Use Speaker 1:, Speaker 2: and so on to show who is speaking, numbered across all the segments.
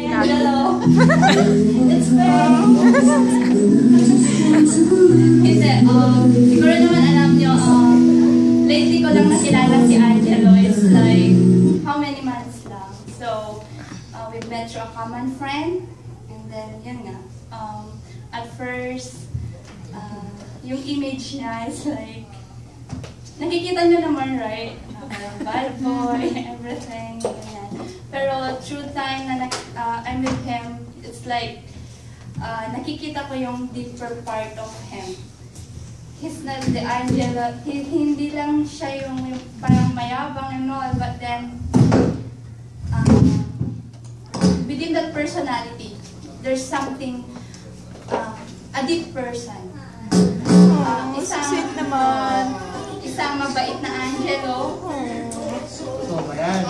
Speaker 1: Angelo. It's very... Kasi, siguro naman alam nyo, lately ko lang nakilala si Angelo. It's like, how many months lang? So, we've met through a common friend. And then, yun nga. At first, yung image niya is like, nakikita nyo naman, right? Bad boy, everything, ganyan. Pero through time na I'm with him, it's like, nakikita ko yung deeper part of him. He's not the Angelo, hindi lang siya yung parang mayabang and all, but then, within that personality, there's something, a deep person.
Speaker 2: Sweet naman.
Speaker 1: Isang mabait na Angelo.
Speaker 3: So, ba yan?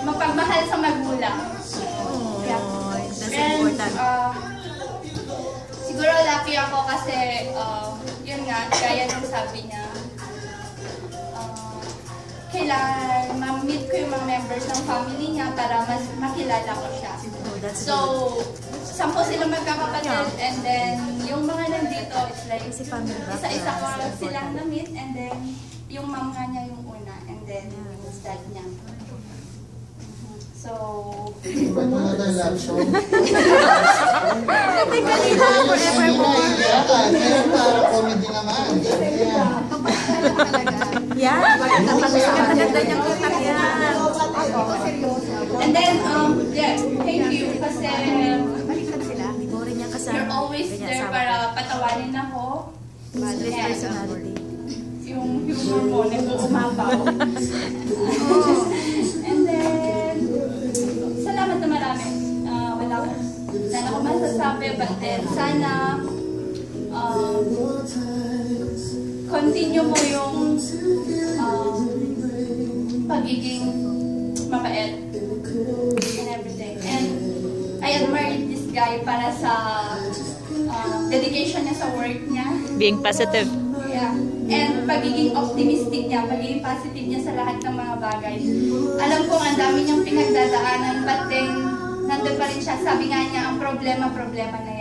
Speaker 1: Mapagmahal sa magulang. Yeah.
Speaker 2: That's
Speaker 1: And,
Speaker 2: important.
Speaker 1: siguro lucky ako kasi, yun nga, gaya nung sabi niya, kailangan ma-meet ko yung mga members ng family niya para mas makilala ko siya. So, 10 sila magkakapatid, and then yung mga nandito, it's like, isa-isa ko silang na-meet, and then yung mom nga niya yung una, and then yung dad niya. So,
Speaker 3: ba't mga tayo love show?
Speaker 2: Hindi kanina, forevermore.
Speaker 3: Kaya para comedy naman.
Speaker 2: Yan, ganda niyang utak yan.
Speaker 1: and then, yeah, thank you kasi you're always there para patawanin ako.
Speaker 2: Madrid
Speaker 1: And,
Speaker 2: personality.
Speaker 1: yung humor mo, nag-uumapaw. And then, salamat na marami. Wala ko masasabi, but then sana continue mo yung pagiging mabait and everything. And I admire this guy para sa dedication niya sa work niya.
Speaker 4: Being positive.
Speaker 1: Yeah. And pagiging optimistic niya, pagiging positive niya sa lahat ng mga bagay. Alam ko ang dami niyang pinagdadaanan, but then nandun pa rin siya. Sabi nga niya, ang problema na